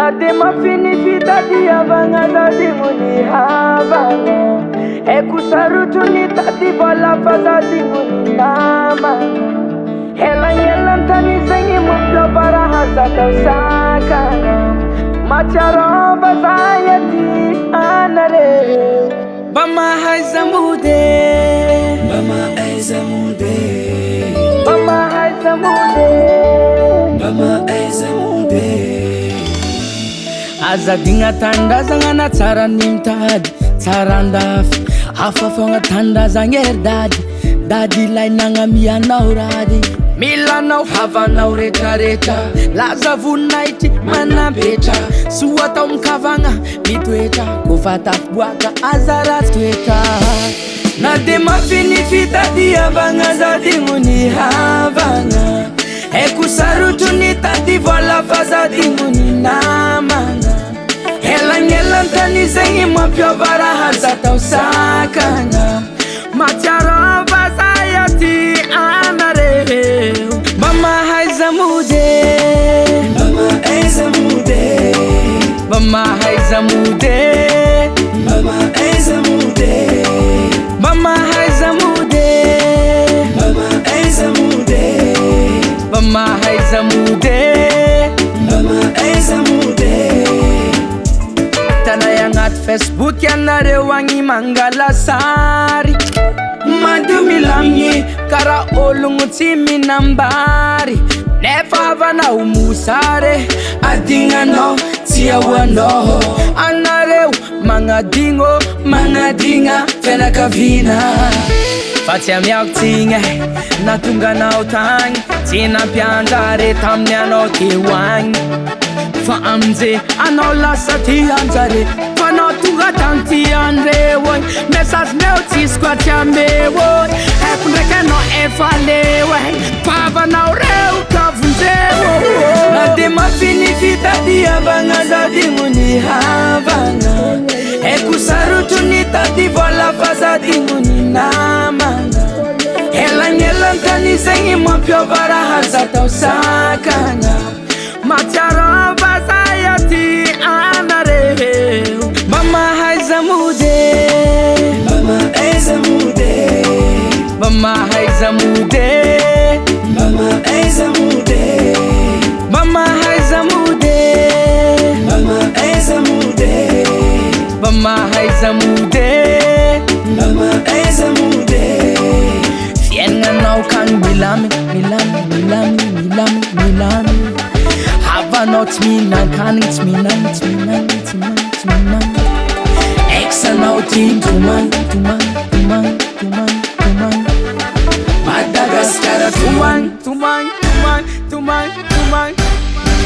na de mafinifita diavagna zadi muni havagna ekusarutu nitati vola fazadi muni namagna Helan zengi muplo para hazata sakana Macharova zayati anare Bama haizamude Bama haizamude Bama haizamude Bama haizamude Azadinga tandaza na tsara nimtad tsara ndafy afafagna tandaza ngerdady dady lainagna mianao rady milanao havanao retraretra laza voninahitry manabetra soa tao mikavagna mitoetra kofa tafiboaka aza ratsy toetra na de mafinifitadiavagna zady muni havagna ekusarutru nitady vola fa zady muni namagna Elangelantany zegny mampiova raha zatao sakagna Matsiarova zayati anareo Bama haizamude Bama haizamude Bama haizamude Bama haizamude Bama haizamude Bama haizamude Bama haizamude Bama haizamude Tanay agnaty Facebook ianareo agny mangala sary Madio milamigny kara ologno tsy minambary Nefa havanao mosary adignanao tsy ahoanao Anareo magnadigna fianakaviana Fa tsy amiako tsigny natonga anao tagny Tsy nampianjare tamin'ny anao teo agny Fa amze anao lasa ty anjare Fa anao tonga tagny ty andreo Message neo tsisy koa tsy ameo Haiko ndraiky anao efa leo Pavanao reo kavonjeo Na de mafinifitadiavagna zady muni havagna Ekusarutru nitady vola fa zady muni namagna Elangelantany zegny mampiova raha zatao sakagna Matsiarova zayati anareo Bama haizamude Bama haizamude Bama haizamude Bama haizamude Bama haizamude Bama haizamude Bama haizamude Bama haizamude Fiaignanao kagny milamy Havanao tsy mihinan-kanigny tsy mihinagny Ex-anao ty tomagny Madagasikara tomagny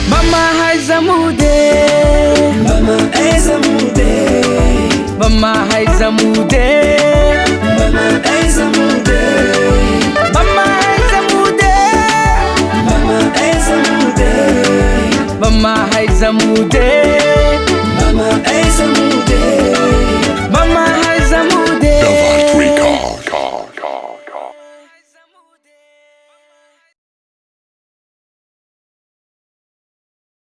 Bama haizamude Bama haizamude Bama haizamude Bama haizamude